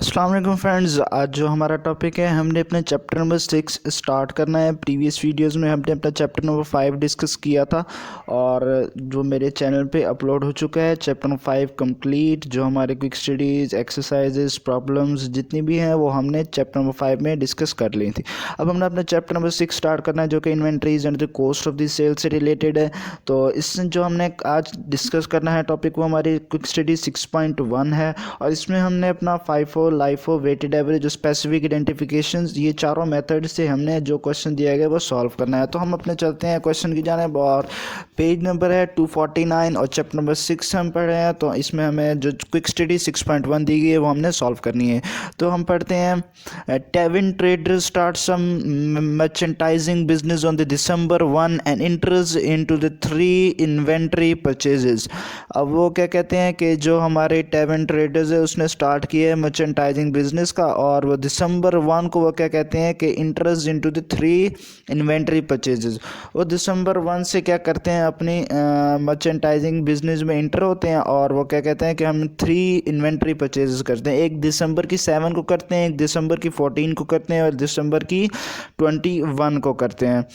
अस्सलाम वालेकुम फ्रेंड्स। आज जो हमारा टॉपिक है, हमने अपने चैप्टर नंबर 6 स्टार्ट करना है। प्रीवियस वीडियोस में हमने अपना चैप्टर नंबर 5 डिस्कस किया था और जो मेरे चैनल पे अपलोड हो चुका है चैप्टर नंबर 5 कंप्लीट। जो हमारे क्विक स्टडीज़, एक्सरसाइजेस, प्रॉब्लम्स जितनी भी हैं वो हमने चैप्टर नंबर 5 में डिस्कस कर ली थी। अब हमने अपना चैप्टर नंबर 6 स्टार्ट करना है जो कि inventories and the cost of the sale से रिलेटेड है। तो इससे जो हमने आज डिस्कस करना है टॉपिक वो हमारी क्विक स्टडी 6.1 है और इसमें हमने अपना FIFO, LIFO, weighted average, specific identifications, ये चारों मेथड से हमने जो क्वेश्चन दिया गया वो सॉल्व करना है। तो हम अपने चलते हैं क्वेश्चन की जानिब और पेज नंबर है 249 और चैप्टर नंबर 6 हम पढ़ रहे हैं। तो इसमें हमें जो क्विक स्टडी 6.1 दी गई है वो हमने सॉल्व करनी है। तो हम पढ़ते हैं, Tevin trader start some merchandising business on the December 1 and enters into the 3 inventory purchases. अब वो क्या कहते हैं कि जो हमारे टेविन ट्रेडर्स है उसने स्टार्ट किया है मर्चेंटाइजिंग बिजनेस का और वो December 1 को वो क्या कहते हैं कि interest into the 3 inventory purchases. वो December 1 से क्या करते हैं, अपनी मर्चेंटाइजिंग बिजनेस में इंटर होते हैं और वो क्या कहते हैं कि हम 3 इन्वेंट्री परचेजेस करते हैं। एक December की 7 को करते हैं, एक December की 14 को करते हैं और December की 21 को करते हैं।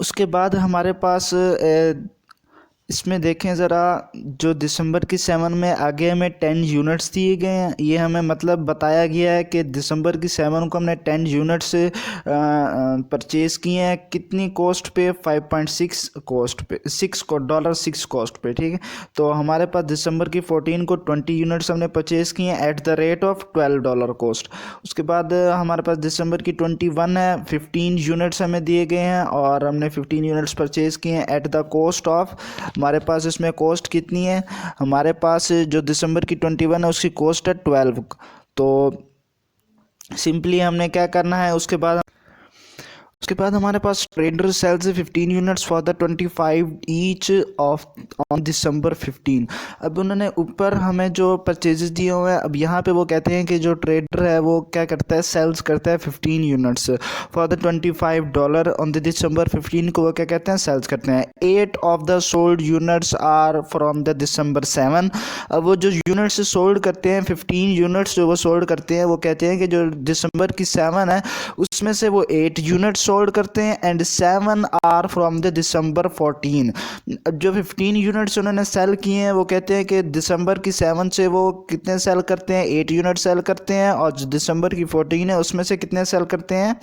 उसके बाद हमारे पास इसमें देखें ज़रा, जो December की 7 में आगे हमें 10 यूनिट्स दिए गए हैं। ये हमें मतलब बताया गया है कि December की 7 को हमने 10 यूनिट्स परचेज़ किए हैं। कितनी कॉस्ट पे? 5.6 कॉस्ट पे, $6 कॉस्ट पे, ठीक है। तो हमारे पास December की 14 को 20 यूनिट्स हमने परचेज़ किए हैं at the rate of $12 cost. उसके बाद हमारे पास December की 21 है, 15 यूनिट्स हमें दिए गए हैं और हमने 15 यूनिट्स परचेज़ किए हैं एट द कॉस्ट ऑफ, हमारे पास इसमें कॉस्ट कितनी है, हमारे पास जो December की 21 है उसकी कॉस्ट है 12। तो सिंपली हमने क्या करना है, उसके बाद हमारे पास trader sells 15 units for the 25 each of on December 15। अब उन्होंने ऊपर हमें जो परचेजेस दिए हुए हैं, अब यहाँ पे वो कहते हैं कि जो ट्रेडर है वो क्या करता है, सेल्स करता है 15 units for the $25 on the December 15 को वो क्या कहते हैं, सेल्स करते हैं। 8 of the sold units are from the December 7। अब वो जो यूनिट्स सोल्ड करते हैं, 15 यूनिट्स जो वो सोल्ड करते हैं, वो कहते हैं कि जो December की 7 है उसमें से वो 8 यूनिट्स सोल्ड करते हैं and 7 are from the December 14। जो 15 यूनिट्स उन्होंने सेल किए हैं वो कहते हैं कि December की 7 से वो कितने सेल करते हैं, 8 यूनिट सेल करते हैं और जो December की 14 है उसमें से कितने सेल करते हैं,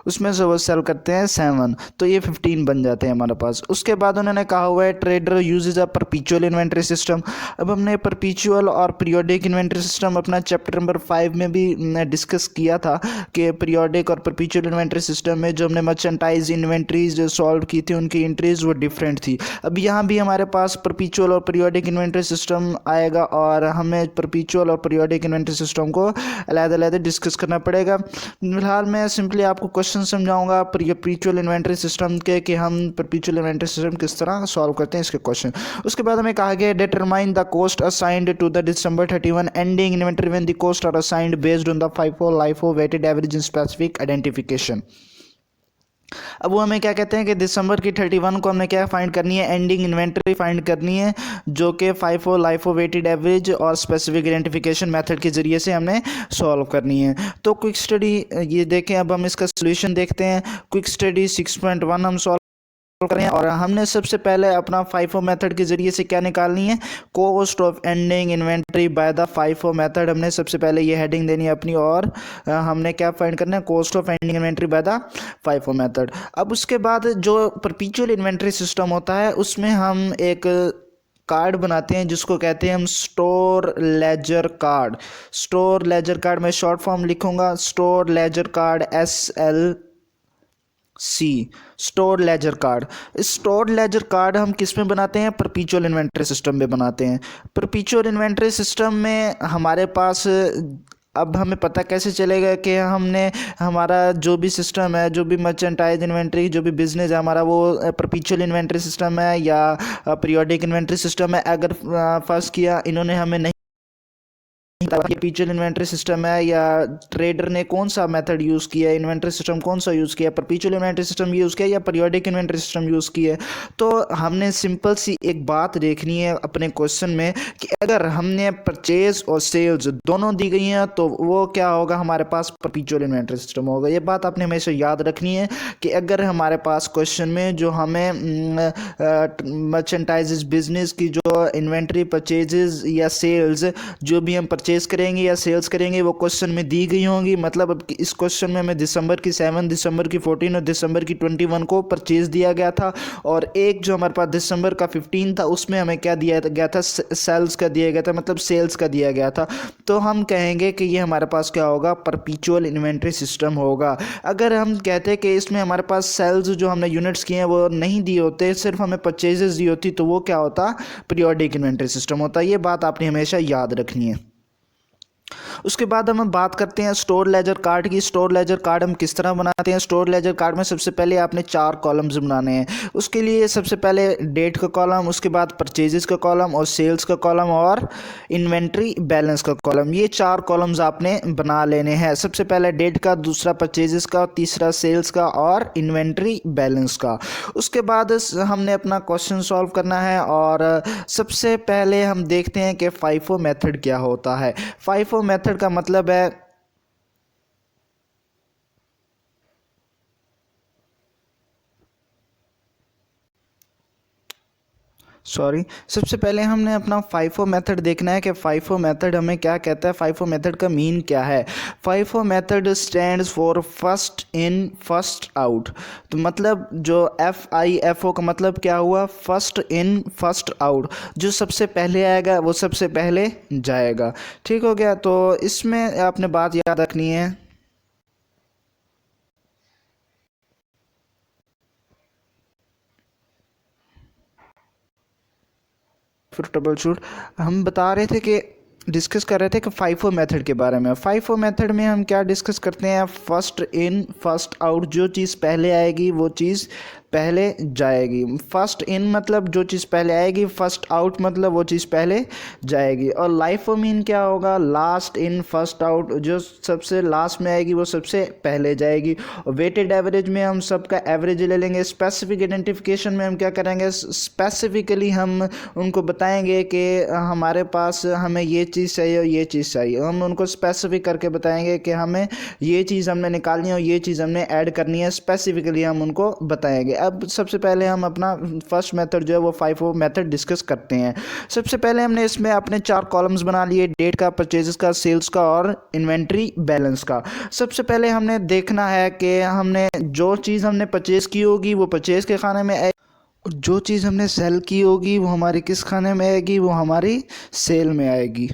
उसमें से वो सेल करते हैं 7। तो ये 15 बन जाते हैं हमारे पास। उसके बाद उन्होंने कहा हुआ है ट्रेडर यूजेज अ परपीचुअल इन्वेंट्री सिस्टम। अब हमने परपीचुअल और पीरियोडिक इन्वेंट्री सिस्टम अपना चैप्टर नंबर 5 में भी डिस्कस किया था कि पीरियोडिक और परपीचुअल इन्वेंट्री सिस्टम में जो हमने मर्चेंटाइज इन्वेंट्रीज जो सॉल्व की थी उनकी एंट्रीज वो डिफरेंट थी। अब यहाँ भी हमारे पास परपीचुअल और पीरियोडिक इन्वेंट्री सिस्टम आएगा और हमें परपीचुअल और पीरियोडिक इन्वेंट्री सिस्टम को अलग-अलग डिस्कस करना पड़ेगा। फिलहाल मैं सिंपली आपको क्वेश्चन समझाऊंगा परपीचुअल इन्वेंट्री सिस्टम के कि हम परपीचुअल इन्वेंट्री सिस्टम किस तरह सॉल्व करते हैं इसके क्वेश्चन। उसके बाद हमें कहा गया determine the cost assigned to the December 31 ending inventory when the cost are assigned based on the FIFO, LIFO, weighted average and specific identification. अब वो हमें क्या कहते हैं कि December की 31 को हमने क्या फाइंड करनी है, एंडिंग इन्वेंट्री फाइंड करनी है जो कि FIFO, LIFO, वेटेड एवरेज और स्पेसिफिक आइडेंटिफिकेशन मेथड के ज़रिए से हमने सॉल्व करनी है। तो क्विक स्टडी ये देखें, अब हम इसका सोल्यूशन देखते हैं। क्विक स्टडी 6.1 हम सॉल्व करें और हमने सबसे पहले अपना FIFO मेथड के ज़रिए से क्या निकालनी है, cost of ending inventory by the FIFO method. हमने सबसे पहले ये हेडिंग देनी है अपनी और हमने क्या फाइंड करना है, cost of ending inventory by the FIFO method. अब उसके बाद जो परपीचुअल इन्वेंट्री सिस्टम होता है उसमें हम एक कार्ड बनाते हैं जिसको कहते हैं हम store laser card. Store laser card में शॉर्ट फॉर्म लिखूंगा, store laser card SLC, store laser card. Store laser card हम किस में बनाते हैं, परपीचुअल इन्वेंट्री सिस्टम में बनाते हैं। परपीचुअल इन्वेंट्री सिस्टम में हमारे पास अब हमें पता कैसे चलेगा कि हमने हमारा जो भी सिस्टम है, जो भी मर्चेंटाइज इन्वेंट्री, जो भी बिजनेस है हमारा, वो परपीचुअल इन्वेंट्री सिस्टम है या पीरियोडिक इन्वेंट्री सिस्टम है। अगर फर्स्ट किया इन्होंने हमें नहीं ये परपेचुअल इन्वेंटरी सिस्टम है या ट्रेडर ने कौन सा मेथड यूज़ किया है, इन्वेंटरी सिस्टम कौन सा यूज़ किया, परपेचुअल इन्वेंटरी सिस्टम यूज़ किया या पीरियोडिक इन्वेंटरी सिस्टम यूज़ किया है। तो हमने सिंपल सी एक बात देखनी है अपने क्वेश्चन में कि अगर हमने परचेज और सेल्स दोनों दी गई हैं तो वो क्या होगा, हमारे पास परपेचुअल इन्वेंटरी सिस्टम होगा। ये बात आपने हमेशा याद रखनी है कि अगर हमारे पास क्वेश्चन में जो हमें मर्चेंटाइज बिजनेस की जो इन्वेंट्री परचेजेस या सेल्स जो भी हम परचेज करेंगे या सेल्स करेंगे वो क्वेश्चन में दी गई होंगी। मतलब अब इस क्वेश्चन में हमें दिसंबर की 7, दिसंबर की 14 और दिसंबर की 21 को परचेज दिया गया था, और एक जो हमारे पास दिसंबर का 15 था उसमें हमें क्या दिया गया था, सेल्स का दिया गया था, मतलब सेल्स का दिया गया था। तो हम कहेंगे कि ये हमारे पास क्या होगा, परपेचुअल इन्वेंट्री सिस्टम होगा। अगर हम कहते हैं कि इसमें हमारे पास सेल्स जो हमने यूनिट्स किए हैं वो नहीं दिए होते, सिर्फ हमें परचेजेस दी होती, तो वो क्या होता, पीरियोडिक इन्वेंट्री सिस्टम होता। ये बात आपने हमेशा याद रखनी है। उसके बाद हम बात करते हैं स्टोर लेजर कार्ड की। स्टोर लेजर कार्ड हम किस तरह बनाते हैं। स्टोर लेजर कार्ड में सबसे पहले आपने 4 कॉलम्स बनाने हैं। उसके लिए सबसे पहले डेट का कॉलम, उसके बाद परचेजेस का कॉलम और सेल्स का कॉलम और इन्वेंट्री बैलेंस का कॉलम। ये 4 कॉलम्स आपने बना लेने हैं। सबसे पहले डेट का, दूसरा परचेजेस का, तीसरा सेल्स का और इन्वेंट्री बैलेंस का। उसके बाद हमने अपना क्वेश्चन सॉल्व करना है और सबसे पहले हम देखते हैं कि फाइफो मेथड क्या होता है। फाइफो मेथड का मतलब है सबसे पहले हमने अपना फाइफो मेथड देखना है कि फाइफो मेथड हमें क्या कहता है, फाइफो मेथड का मीन क्या है। FIFO method stands for first in first out. तो मतलब जो FIFO का मतलब क्या हुआ, फर्स्ट इन फर्स्ट आउट। जो सबसे पहले आएगा वो सबसे पहले जाएगा। ठीक हो गया। तो इसमें आपने बात याद रखनी है, फिर ट्रबल शूट हम बता रहे थे कि डिस्कस कर रहे थे कि फाइफो मेथड के बारे में। फाइफो मेथड में हम क्या डिस्कस करते हैं, फर्स्ट इन फर्स्ट आउट। जो चीज़ पहले आएगी वो चीज़ पहले जाएगी। फर्स्ट इन मतलब जो चीज़ पहले आएगी, फर्स्ट आउट मतलब वो चीज़ पहले जाएगी। और लाइफो मीन क्या होगा, लास्ट इन फर्स्ट आउट। जो सबसे लास्ट में आएगी वो सबसे पहले जाएगी। और वेटेड एवरेज में हम सबका एवरेज ले लेंगे। स्पेसिफिक आइडेंटिफिकेशन में हम क्या करेंगे, स्पेसिफिकली हम उनको बताएंगे कि हमारे पास हमें ये चीज़ चाहिए और ये चीज़ चाहिए। हम उनको स्पेसिफिक करके बताएंगे कि हमें ये चीज़ हमने निकालनी है और ये चीज़ हमने ऐड करनी है। स्पेसिफिकली हम उनको बताएंगे। अब सबसे पहले हम अपना फर्स्ट मेथड जो है वो फाइफो मेथड डिस्कस करते हैं। सबसे पहले हमने इसमें अपने 4 कॉलम्स बना लिए, डेट का, परचेजेस का, सेल्स का और इन्वेंट्री बैलेंस का। सबसे पहले हमने देखना है कि हमने जो चीज़ हमने परचेज़ की होगी वो परचेज़ के खाने में आएगी, जो चीज़ हमने सेल की होगी वो हमारी किस खाने में आएगी, वो हमारी सेल में आएगी।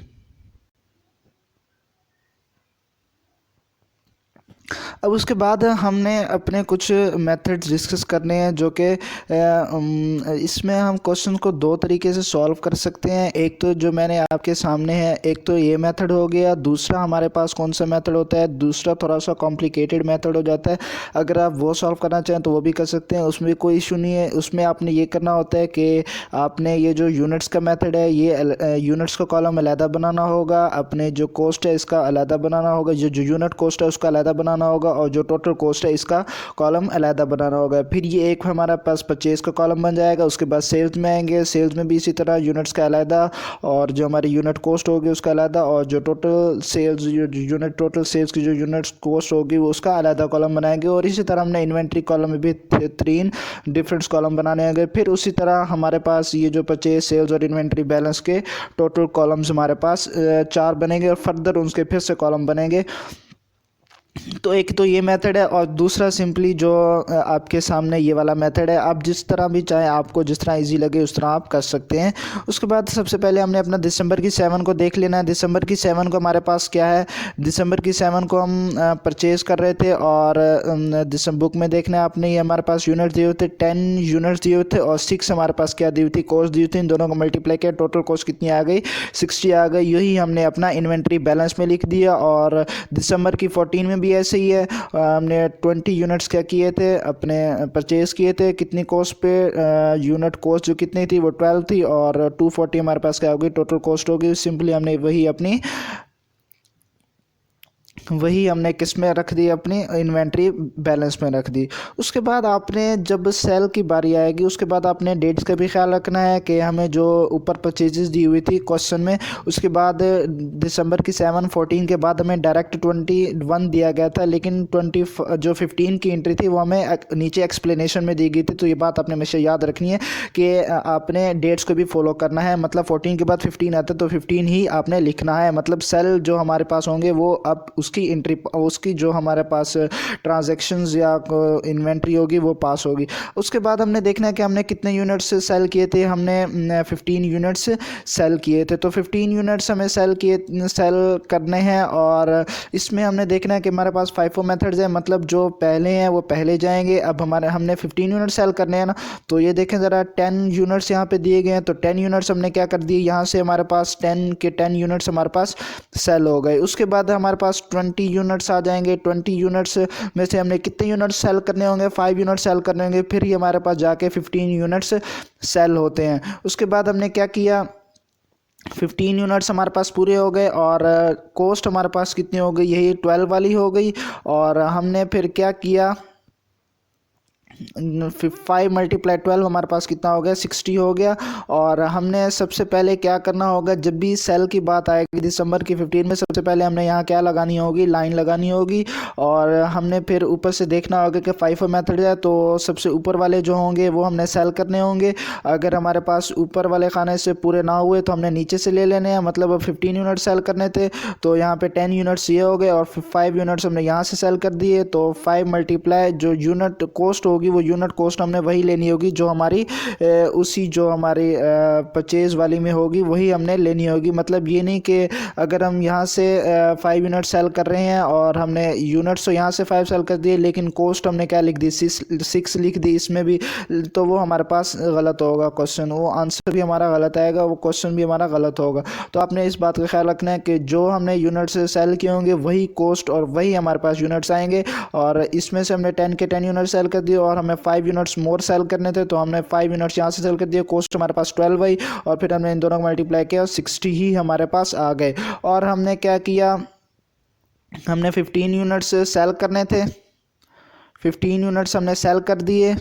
अब उसके बाद हमने अपने कुछ मेथड्स डिस्कस करने हैं जो कि इसमें हम क्वेश्चन को 2 तरीके से सॉल्व कर सकते हैं। एक तो जो मैंने आपके सामने है, एक तो ये मेथड हो गया। दूसरा हमारे पास कौन सा मेथड होता है, दूसरा थोड़ा सा कॉम्प्लिकेटेड मेथड हो जाता है। अगर आप वो सॉल्व करना चाहें तो वो भी कर सकते हैं, उसमें कोई इशू नहीं है। उसमें आपने ये करना होता है कि आपने ये जो यूनिट्स का मेथड है, ये यूनिट्स का कॉलम अलहदा बनाना होगा, अपने जो कॉस्ट है इसका अलहदा बनाना होगा, जो यूनिट कॉस्ट है उसका अलहदा बनाना होगा, और जो टोटल कॉस्ट है इसका कॉलम अलहदा बनाना होगा। फिर ये एक हमारा पास परचेज़ का कॉलम बन जाएगा। उसके बाद सेल्स में आएंगे, सेल्स में भी इसी तरह यूनिट्स का अलहदा और जो हमारी यूनिट कॉस्ट होगी उसका अलहदा, और जो total sales unit total sales की जो यूनिट कॉस्ट होगी वो उसका अलहदा कॉलम बनाएंगे। और इसी तरह हमने इन्वेंट्री कॉलम में भी 3 डिफरेंट कॉलम बनाने होंगे। फिर उसी तरह हमारे पास ये जो परचेज, सेल्स और इन्वेंट्री बैलेंस के टोटल कॉलम्स हमारे पास 4 बनेंगे और फर्दर उनके फिर से कॉलम बनेंगे। तो एक तो ये मेथड है और दूसरा सिंपली जो आपके सामने ये वाला मेथड है। आप जिस तरह भी चाहें, आपको जिस तरह इजी लगे उस तरह आप कर सकते हैं। उसके बाद सबसे पहले हमने अपना दिसंबर की 7 को देख लेना है। दिसंबर की 7 को हमारे पास क्या है, दिसंबर की 7 को हम परचेज़ कर रहे थे और दिसंबर बुक में देखना है आपने, ये हमारे पास यूनिट दिए हुए थे, 10 यूनिट्स दिए हुए थे और 6 हमारे पास क्या दी हुई थी, कॉस्ट दी हुई थी। इन दोनों को मल्टीप्लाई किया, टोटल कॉस्ट कितनी आ गई, 60 आ गई। यही हमने अपना इन्वेंट्री बैलेंस में लिख दिया। और दिसंबर की 14 में भी ऐसे ही है। हमने 20 यूनिट्स क्या किए थे, अपने परचेज़ किए थे। कितनी कॉस्ट पे, यूनिट कॉस्ट जो कितनी थी वो 12 थी और 240 हमारे पास क्या होगी, टोटल कॉस्ट होगी। सिंपली हमने वही अपनी वही हमने किस में रख दी, अपनी इन्वेंट्री बैलेंस में रख दी। उसके बाद आपने जब सेल की बारी आएगी उसके बाद आपने डेट्स का भी ख्याल रखना है कि हमें जो ऊपर परचेजेस दी हुई थी क्वेश्चन में, उसके बाद दिसंबर की 7-14 के बाद हमें डायरेक्ट 21 दिया गया था, लेकिन 15 की एंट्री थी वो हमें नीचे एक्सप्लेनेशन में दी गई थी। तो ये बात आपने हमेशा याद रखनी है कि आपने डेट्स को भी फॉलो करना है, मतलब 14 के बाद 15 आता है तो 15 ही आपने लिखना है। मतलब सेल जो हमारे पास होंगे वो अब उसकी एंट्री, उसकी जो हमारे पास ट्रांजैक्शंस या इन्वेंट्री होगी वो पास होगी। उसके बाद हमने देखना है कि हमने कितने यूनिट्स सेल किए थे। हमने 15 यूनिट्स सेल किए थे, तो 15 यूनिट्स हमें सेल करने हैं। और इसमें हमने देखना है कि हमारे पास FIFO मेथड्स है, मतलब जो पहले हैं वो पहले जाएंगे। अब हमने 15 यूनिट सेल करने हैं ना, तो ये देखें ज़रा 10 यूनिट्स यहाँ पे दिए गए हैं, तो 10 यूनिट्स हमने क्या कर दिए, यहाँ से हमारे पास 10 यूनिट्स हमारे पास सेल हो गए। उसके बाद हमारे पास 20 यूनिट्स आ जाएंगे। 20 यूनिट्स में से हमने कितने यूनिट्स सेल करने होंगे, 5 यूनिट सेल करने होंगे, फिर ही हमारे पास जाके 15 यूनिट्स सेल होते हैं। उसके बाद हमने क्या किया, 15 यूनिट्स हमारे पास पूरे हो गए और कॉस्ट हमारे पास कितनी हो गई, यही 12 वाली हो गई। और हमने फिर क्या किया, 5 × 12 हमारे पास कितना हो गया, 60 हो गया। और हमने सबसे पहले क्या करना होगा, जब भी सेल की बात आएगी दिसंबर की 15 में, सबसे पहले हमने यहाँ क्या लगानी होगी, लाइन लगानी होगी। और हमने फिर ऊपर से देखना होगा कि FIFO मेथड है, तो सबसे ऊपर वाले जो होंगे वो हमने सेल करने होंगे। अगर हमारे पास ऊपर वाले खाने से पूरे ना हुए तो हमने नीचे से ले लेने हैं। मतलब अब 15 यूनिट सेल करने थे तो यहाँ पे 10 यूनिट्स ये हो गए और 5 यूनिट्स हमने यहाँ से सेल कर दिए। तो 5 × जो यूनिट कॉस्ट होगी वो यूनिट कॉस्ट हमने वही लेनी होगी जो हमारी उसी जो हमारी परचेज वाली में होगी वही हमने लेनी होगी। मतलब ये नहीं कि अगर हम यहाँ से 5 यूनिट सेल कर रहे हैं और हमने यूनिट्स तो यहाँ से 5 सेल कर दिए, लेकिन कॉस्ट हमने क्या लिख दी, 6 लिख दी इसमें भी, तो वो हमारे पास गलत होगा क्वेश्चन, वो आंसर भी हमारा गलत आएगा, वो क्वेश्चन भी हमारा गलत होगा। तो आपने इस बात का ख्याल रखना है कि जो हमने यूनिट्स सेल किए होंगे वही कॉस्ट और वही हमारे पास यूनिट्स आएंगे। और इसमें से हमने 10 के 10 यूनिट सेल कर दिए और हमें 5 यूनिट्स मोर सेल करने थे, तो हमने 5 यूनिट्स यहाँ से सेल कर दिए, कॉस्ट हमारे पास 12 आई और फिर हमने इन दोनों को मल्टीप्लाई किया और 60 ही हमारे पास आ गए। और हमने क्या किया, हमने 15 यूनिट्स सेल करने थे, 15 यूनिट्स हमने सेल कर दिए।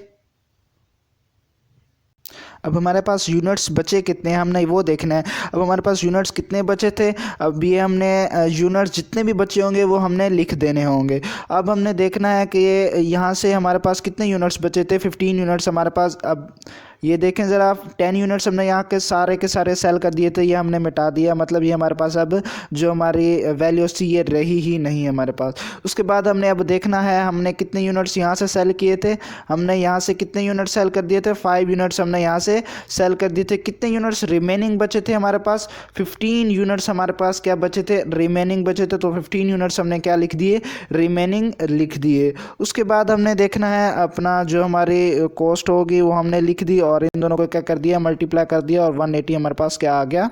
अब हमारे पास यूनिट्स बचे कितने हैं हमने वो देखना है। अब हमारे पास यूनिट्स कितने बचे थे, अब ये हमने यूनिट्स जितने भी बचे होंगे वो हमने लिख देने होंगे। अब हमने देखना है कि यहाँ से हमारे पास कितने यूनिट्स बचे थे, 15 यूनिट्स हमारे पास। अब ये देखें ज़रा, 10 यूनिट्स हमने यहाँ के सारे सेल कर दिए थे, ये हमने मिटा दिया। मतलब ये हमारे पास अब जो हमारी वैल्यूज थी ये रही ही नहीं है हमारे पास। उसके बाद हमने अब देखना है हमने कितने यूनिट्स यहाँ से सेल किए थे। हमने यहाँ से कितने यूनिट सेल कर दिए थे, 5 यूनिट्स हमने यहाँ से सेल कर दिए थे। कितने यूनिट्स रिमेनिंग बचे थे हमारे पास, 15 यूनिट्स हमारे पास क्या बचे थे, रिमेनिंग बचे थे। तो 15 यूनिट्स हमने क्या लिख दिए, रिमेनिंग लिख दिए। उसके बाद हमने देखना है अपना जो हमारी कॉस्ट होगी वो हमने लिख दी और इन दोनों को क्या कर दिया, मल्टीप्लाई कर दिया और 180 हमारे पास क्या आ गया,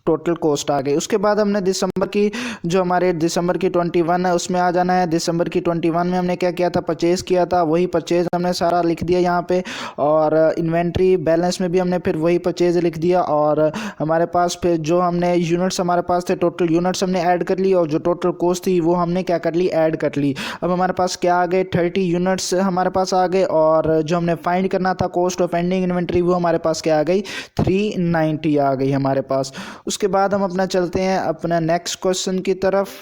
टोटल कॉस्ट आ गई। उसके बाद हमने दिसंबर की जो हमारे दिसंबर की 21 है उसमें आ जाना है। दिसंबर की 21 में हमने क्या किया था, परचेज़ किया था, वही परचेज़ हमने सारा लिख दिया यहाँ पे। और इन्वेंट्री बैलेंस में भी हमने फिर वही परचेज़ लिख दिया। और हमारे पास फिर जो हमने यूनिट्स हमारे पास थे, टोटल यूनिट्स हमने ऐड कर ली और जो टोटल कॉस्ट थी वो हमने क्या कर ली, ऐड कर ली। अब हमारे पास क्या आ गए, 30 यूनिट्स हमारे पास आ गए। और जो हमने फाइंड करना था कॉस्ट ऑफ एंडिंग इन्वेंट्री वो हमारे पास क्या आ गई, 390 आ गई हमारे पास। उसके बाद हम अपना चलते हैं अपना नेक्स्ट क्वेश्चन की तरफ।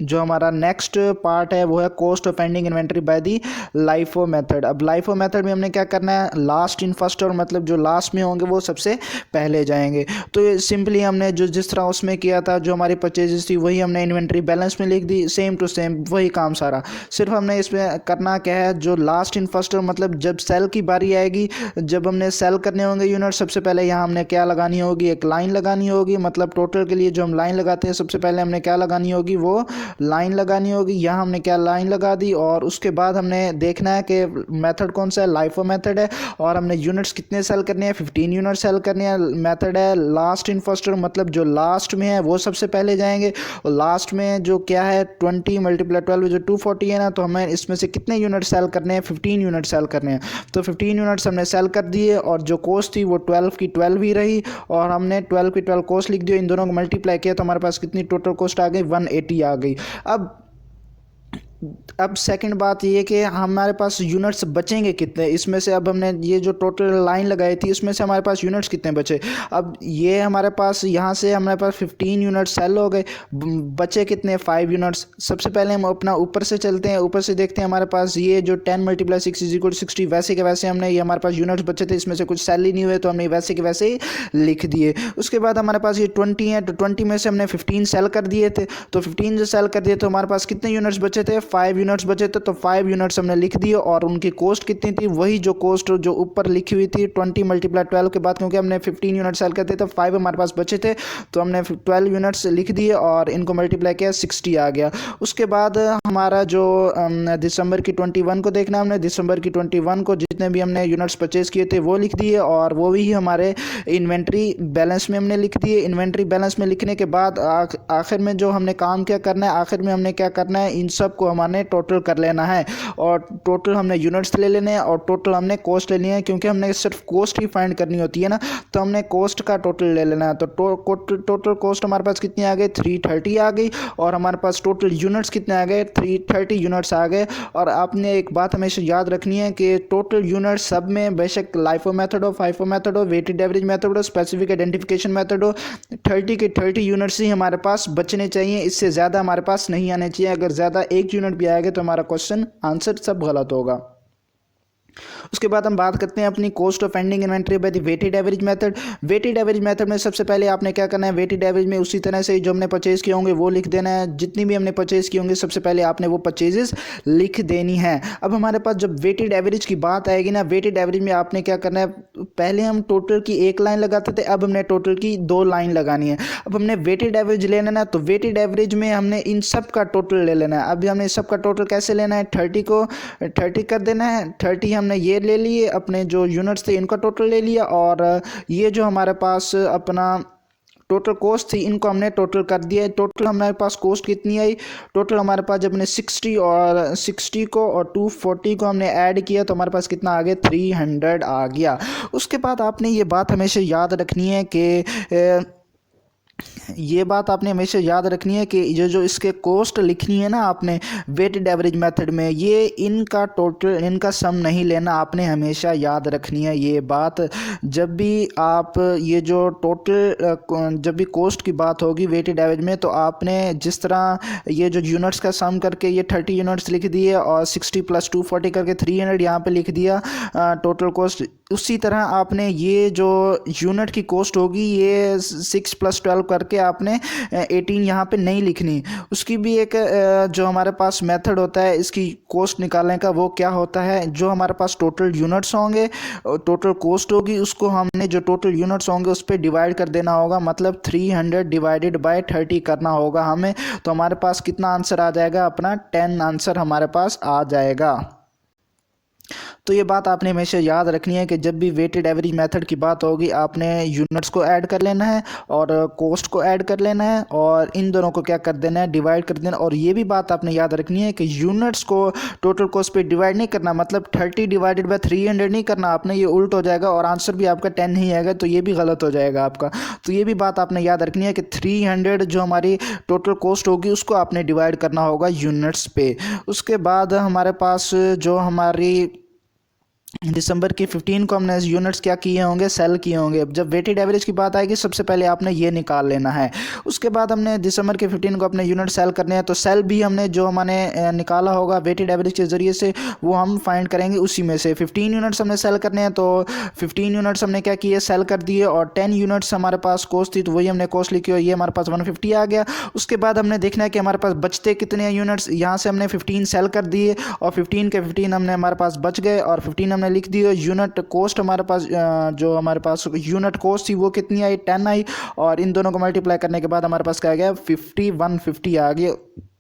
जो हमारा नेक्स्ट पार्ट है वो है cost of ending inventory by the LIFO method. अब लाइफो मेथड में हमने क्या करना है, लास्ट इन फर्स्ट, और मतलब जो लास्ट में होंगे वो सबसे पहले जाएंगे। तो सिंपली हमने जो जिस तरह उसमें किया था, जो हमारी परचेजेस थी वही हमने इन्वेंट्री बैलेंस में लिख दी, सेम टू सेम वही काम सारा। सिर्फ हमने इसमें करना क्या है, जो लास्ट इन फर्स्ट, मतलब जब सेल की बारी आएगी, जब हमने सेल करने होंगे यूनिट, सबसे पहले यहाँ हमने क्या लगानी होगी, एक लाइन लगानी होगी। मतलब टोटल के लिए जो हम लाइन लगाते हैं सबसे पहले हमने क्या लगानी होगी, वो लाइन लगानी होगी। यहाँ हमने क्या लाइन लगा दी और उसके बाद हमने देखना है कि मेथड कौन सा है, लाइफो मेथड है और हमने यूनिट्स कितने सेल करने हैं, 15 यूनिट सेल करने हैं। मेथड है लास्ट इन फर्स्ट, मतलब जो लास्ट में है वो सबसे पहले जाएंगे और लास्ट में जो क्या है 20 मल्टीप्लाई 12 जो 240 है ना, तो हमें इसमें से कितने यूनिट सेल करने हैं, 15 यूनिट सेल करने हैं। तो 15 यूनिट्स हमने सेल कर दिए और जो कॉस्ट थी वो 12 की 12 ही रही और हमने 12 की 12 कॉस्ट लिख दी, इन दोनों को मल्टीप्लाई किया तो हमारे पास कितनी टोटल कॉस्ट आ गई, 180 आ गई। अब सेकंड बात ये कि हमारे पास यूनिट्स बचेंगे कितने, इसमें से अब हमने ये जो टोटल लाइन लगाई थी इसमें से हमारे पास यूनिट्स कितने बचे। अब ये हमारे पास यहाँ से हमारे पास 15 यूनिट सेल हो गए, बचे कितने 5 यूनिट्स। सबसे पहले हम अपना ऊपर से चलते हैं, ऊपर से देखते हैं हमारे पास ये जो 10 मल्टीप्लाई 6 इज इक्वल 60 वैसे के वैसे हमने, ये हमारे पास यूनिट्स बचे थे इसमें से कुछ सेल ही नहीं हुए तो हमने वैसे के वैसे ही लिख दिए। उसके बाद हमारे पास ये 20 है तो 20 में से हमने 15 सेल कर दिए थे, तो 15 जो सेल कर दिए तो हमारे पास कितने यूनिट्स बचे थे, 5 यूनिट्स बचे थे। तो 5 यूनिट्स हमने लिख दिए और उनकी कॉस्ट कितनी थी, वही जो कॉस्ट जो ऊपर लिखी हुई थी 20 मल्टीप्लाई 12 के बाद, क्योंकि हमने 15 यूनिट सेल करते थे 5 हमारे पास बचे थे तो हमने 12 यूनिट्स लिख दिए और इनको मल्टीप्लाई किया 60 आ गया। उसके बाद हमारा जो दिसंबर की 21 को देखना, हमने दिसंबर की 21 को जितने भी हमने यूनिट्स परचेज किए थे वो लिख दिए और वो भी हमारे इन्वेंट्री बैलेंस में हमने लिख दिए। इन्वेंट्री बैलेंस में लिखने के बाद आखिर में जो हमने काम क्या करना है, आखिर में हमने क्या करना है, इन सब को हमने टोटल कर लेना है और टोटल हमने यूनिट्स ले लेने हैं और टोटल हमने कॉस्ट लेनी है, क्योंकि हमने सिर्फ कॉस्ट ही फाइंड करनी होती है ना, तो हमने कॉस्ट का टोटल ले लेना है। तो टोटल कॉस्ट हमारे पास कितनी आ गई, 330 आ गई और हमारे पास टोटल यूनिट्स कितने आ गए, 330 यूनिट्स आ गए। और आपने एक बात हमेशा याद रखनी है कि टोटल यूनिट्स सब में बेशक लाइफो मेथड हो, फाइफो मेथड हो, वेटेड एवरेज मेथड हो, स्पेसिफिक आइडेंटिफिकेशन मेथड हो, 30 के 30 यूनिट्स ही हमारे पास बचने चाहिए, इससे ज़्यादा हमारे पास नहीं आने चाहिए। अगर ज़्यादा एक यूनिट भी आएगा तो हमारा क्वेश्चन आंसर सब गलत होगा। उसके बाद हम बात करते हैं अपनी cost of ending inventory by the weighted average method. Weighted average method में सबसे पहले आपने क्या करना है, वेटेड एवरेज में उसी तरह से जो हमने परचेज किए होंगे वो लिख देना है। जितनी भी हमने परचेज किए होंगे सबसे पहले आपने वो परचेजेस लिख देनी है। अब हमारे पास जब वेटेड एवरेज की बात आएगी ना, वेटेड एवरेज में आपने क्या करना है, पहले हम टोटल की एक लाइन लगाते थे, अब हमने टोटल की 2 लाइन लगानी है। अब हमने वेटेड एवरेज लेना है ना, तो वेटेड एवरेज में हमने इन सब का टोटल ले लेना है। अभी हमने सब का टोटल कैसे लेना है, 30 को 30 कर देना है, 30 हमने ये ले लिए, अपने जो यूनिट्स थे इनका टोटल ले लिया और ये जो हमारे पास अपना टोटल कॉस्ट थी इनको हमने टोटल कर दिया। टोटल हमारे पास कॉस्ट कितनी आई, टोटल हमारे पास जब हमने 60 को और 240 को हमने ऐड किया तो हमारे पास कितना आ गया, 300 आ गया। उसके बाद आपने ये बात हमेशा याद रखनी है कि ये बात आपने हमेशा याद रखनी है कि ये जो इसके कॉस्ट लिखनी है ना आपने वेटेड एवरेज मेथड में, ये इनका टोटल, इनका सम नहीं लेना, आपने हमेशा याद रखनी है ये बात। जब भी आप ये जो टोटल, जब भी कॉस्ट की बात होगी वेटेड एवरेज में, तो आपने जिस तरह ये जो यूनिट्स का सम करके ये 30 यूनिट्स लिख दिए और 60 + 240 करके 300 यहाँ पे लिख दिया टोटल कॉस्ट, उसी तरह आपने ये जो यूनिट की कॉस्ट होगी ये 6 + 12 करके आपने 18 यहाँ पे नहीं लिखनी। उसकी भी एक जो हमारे पास मेथड होता है इसकी कॉस्ट निकालने का, वो क्या होता है, जो हमारे पास टोटल यूनिट्स होंगे, टोटल कॉस्ट होगी, उसको हमने जो टोटल यूनिट्स होंगे उस पर डिवाइड कर देना होगा, मतलब 300 डिवाइडेड बाय 30 करना होगा हमें। तो हमारे पास कितना आंसर आ जाएगा, अपना 10 आंसर हमारे पास आ जाएगा। तो ये बात आपने हमेशा याद रखनी है कि जब भी वेटेड एवरेज मेथड की बात होगी आपने यूनिट्स को ऐड कर लेना है और कॉस्ट को ऐड कर लेना है और इन दोनों को क्या कर देना है, डिवाइड कर देना। और ये भी बात आपने याद रखनी है कि यूनिट्स को टोटल कॉस्ट पे डिवाइड नहीं करना, मतलब 30 डिवाइडेड बाय 300 नहीं करना आपने, ये उल्ट हो जाएगा और आंसर भी आपका 10 नहीं आएगा, तो ये भी गलत हो जाएगा आपका। तो ये भी बात आपने याद रखनी है कि 300 जो हमारी टोटल कॉस्ट होगी उसको आपने डिवाइड करना होगा यूनिट्स पे। उसके बाद हमारे पास जो हमारी दिसंबर की 15 को हमने यूनिट्स क्या किए होंगे, सेल किए होंगे। जब वेटेड एवरेज की बात आएगी सबसे पहले आपने ये निकाल लेना है। उसके बाद हमने दिसंबर के 15 को अपने यूनिट सेल करने हैं, तो सेल भी हमने जो हमने निकाला होगा वेटेड एवरेज के ज़रिए से वो हम फाइंड करेंगे उसी में से। 15 यूनिट्स हमने सेल करने हैं तो 15 यूनिट्स हमने क्या किए, सेल कर दिए और 10 यूनिट्स हमारे पास कॉस्ट थी तो वही हमने कॉस्ट लिखी और ये हमारे पास 150 आ गया। उसके बाद हमने देखना है कि हमारे पास बचते कितने यूनिट्स, यहाँ से हमने 15 सेल कर दिए और 15 के 15 हमने हमारे पास बच गए और 15 हमने लिख दिए। यूनिट कॉस्ट हमारे पास जो हमारे पास यूनिट कॉस्ट थी वो कितनी आई, 10 आई और इन दोनों को मल्टीप्लाई करने के बाद हमारे पास क्या आ गया, 150 आ गया।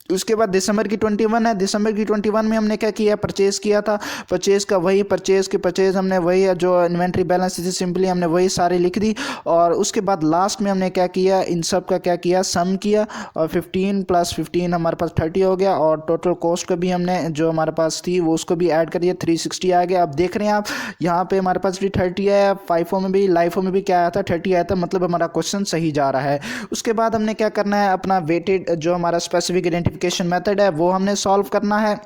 उसके बाद दिसंबर की 21 है। दिसंबर की 21 में हमने क्या किया, परचेज़ किया था। परचेज़ का वही परचेज़ हमने वही जो इन्वेंट्री बैलेंस थी सिंपली हमने वही सारी लिख दी। और उसके बाद लास्ट में हमने क्या किया, इन सब का क्या किया, सम किया। और 15 + 15 हमारे पास 30 हो गया। और टोटल कॉस्ट का भी हमने जो हमारे पास थी वो उसको भी ऐड कर दिया, 360 आ गया। अब देख रहे हैं आप यहाँ पे हमारे पास भी 30 आया, फाइफो में भी लाइफो में भी क्या आया था, 30 आया था। मतलब हमारा क्वेश्चन सही जा रहा है। उसके बाद हमने क्या करना है, अपना वेटेड जो हमारा स्पेसिफिक आइडेंटिफिकेशन मेथड है वो हमने सॉल्व करना है।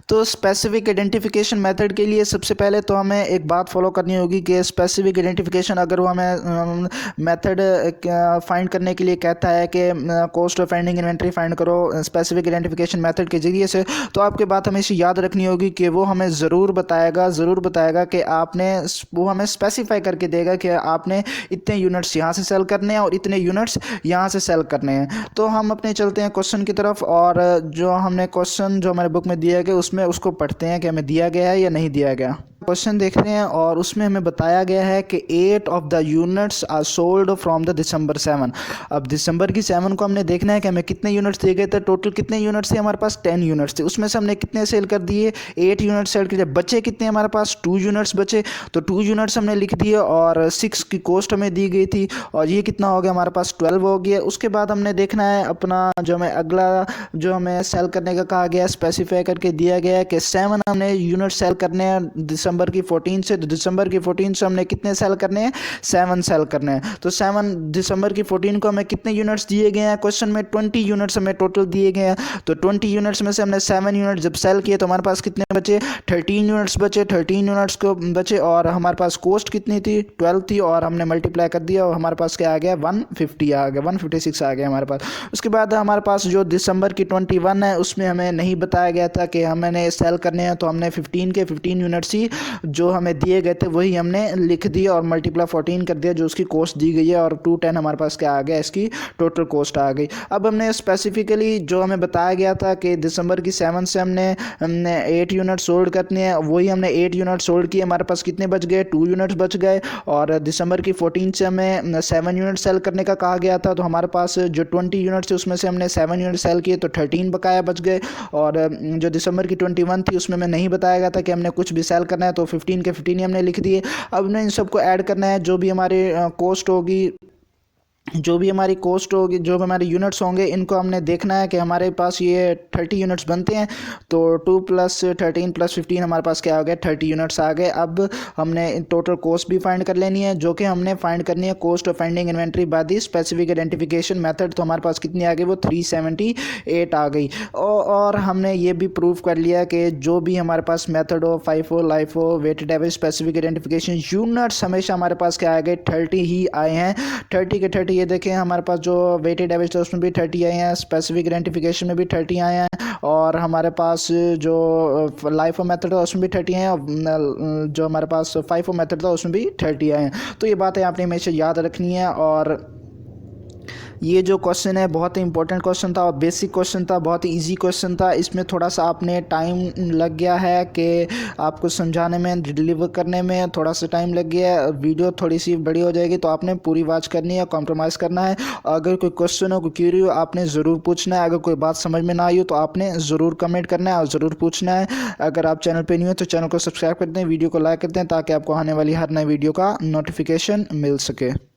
तो स्पेसिफिक आइडेंटिफिकेशन मेथड के लिए सबसे पहले तो हमें एक बात फॉलो करनी होगी कि स्पेसिफिक आइडेंटिफिकेशन अगर वो हमें मेथड फाइंड करने के लिए कहता है कि cost of ending inventory find करो स्पेसिफिक आइडेंटिफिकेशन मेथड के ज़रिए से, तो आपके बात हमेशा याद रखनी होगी कि वो हमें ज़रूर बताएगा कि आपने, वो हमें स्पेसिफाई करके देगा कि आपने इतने यूनिट्स यहाँ से सेल करने हैं और इतने यूनिट्स यहाँ से सेल करने हैं। तो हम अपने चलते हैं क्वेश्चन की तरफ, और जो हमने क्वेश्चन जो हमारे बुक में दिया गया उसमें उसको पढ़ते हैं कि हमें दिया गया है या नहीं दिया गया। क्वेश्चन देख रहे हैं और उसमें हमें बताया गया है कि 8 of the units are sold from the December 7। अब दिसंबर की 7 को हमने देखना है कि हमें कितने यूनिट्स दिए गए थे। टोटल कितने यूनिट्स थे हमारे पास, 10 यूनिट्स थे। उसमें से हमने कितने सेल कर दिए, 8 यूनिट्स सेल किए। बचे कितने हमारे पास, 2 यूनिट्स बचे। तो 2 यूनिट्स हमने लिख दिए और 6 की कॉस्ट हमें दी गई थी, और ये कितना हो गया हमारे पास, 12 हो गया। उसके बाद हमने देखना है अपना जो हमें अगला जो हमें सेल करने का कहा गया, स्पेसिफाई करके दिया गया है कि 7 हमने यूनिट सेल करने हैं दिसंबर की 14 से। तो दिसंबर की 14 से हमने कितने सेल करने हैं, 7 सेल करने हैं। तो 7 दिसंबर की 14 को हमें कितने यूनिट्स दिए गए हैं, क्वेश्चन में 20 यूनिट्स हमें टोटल दिए गए हैं। तो 20 यूनिट्स में से हमने 7 यूनिट जब सेल किए तो हमारे पास कितने बचे, 13 यूनिट्स बचे। 13 यूनिट्स को बचे और हमारे पास कॉस्ट कितनी थी, 12 थी, और हमने मल्टीप्लाई कर दिया और हमारे पास क्या आ गया, 150 आ गया, 156 आ गया हमारे पास। उसके बाद हमारे पास जो दिसंबर की 21 है उसमें हमें नहीं बताया गया था कि हमने सेल करने हैं, तो हमने 15 यूनिट्स ही जो हमें दिए गए थे वही हमने लिख दिया और मल्टीप्लाई 14 कर दिया जो उसकी कॉस्ट दी गई है, और 210 हमारे पास क्या आ गया, इसकी टोटल कॉस्ट आ गई। अब हमने स्पेसिफिकली जो हमें बताया गया था कि दिसंबर की 7 से हमने 8 यूनिट सोल्ड करने हैं, वही हमने 8 यूनिट सोल्ड किए। हमारे पास कितने बच गए, 2 यूनिट्स बच गए। और दिसंबर की 14 से हमें 7 यूनिट सेल करने का कहा गया था, तो हमारे पास जो 20 यूनिट्स थे उसमें से हमने 7 यूनिट सेल किए, तो 13 बकाया बच गए। और जो दिसंबर की 21 थी उसमें हमें नहीं बताया गया था कि हमने कुछ भी सेल करना है, तो 15 के 15 ही हमने लिख दिए। अब हमने इन सबको ऐड करना है, जो भी हमारी कॉस्ट होगी, जो भी हमारी कॉस्ट होगी, जो भी हमारे यूनिट्स होंगे, इनको हमने देखना है कि हमारे पास ये 30 यूनिट्स बनते हैं। तो 2 + 13 + 15 हमारे पास क्या हो गया, 30 यूनिट्स आ गए। अब हमने टोटल कॉस्ट भी फाइंड कर लेनी है, जो कि हमने फाइंड करनी है cost of ending inventory by the specific identification method. तो हमारे पास कितनी आ गई, वो 378 आ गई। और हमने ये भी प्रूव कर लिया कि जो भी हमारे पास मेथड हो, FIFO, LIFO, weighted average, specific identification, units हमेशा हमारे पास क्या आ गए, 30 ही आए हैं। 30 के 30 ये देखें, हमारे पास जो वेटेड एवरेज था उसमें भी 30 आए हैं, स्पेसिफिक आइडेंटिफिकेशन में भी 30 आए हैं, और हमारे पास जो लाइफो मेथड था उसमें भी 30 आए हैं, और जो हमारे पास फाइफो मेथड था उसमें भी 30 आए हैं। तो ये बातें आपने हमेशा याद रखनी है। और ये जो क्वेश्चन है बहुत ही इंपॉर्टेंट क्वेश्चन था और बेसिक क्वेश्चन था, बहुत ही इजी क्वेश्चन था। इसमें थोड़ा सा आपने टाइम लग गया है कि आपको समझाने में, डिलीवर करने में थोड़ा सा टाइम लग गया है। वीडियो थोड़ी सी बड़ी हो जाएगी तो आपने पूरी वॉच करनी है, कॉम्प्रोमाइज़ करना है। अगर कोई क्वेश्चन हो, कोई क्यूरी हो, आपने ज़रूर पूछना है। अगर कोई बात समझ में ना आई हो तो आपने ज़रूर कमेंट करना है और ज़रूर पूछना है। अगर आप चैनल पर नहीं हो तो चैनल को सब्सक्राइब कर दें, वीडियो को लाइक कर दें, ताकि आपको आने वाली हर नई वीडियो का नोटिफिकेशन मिल सके।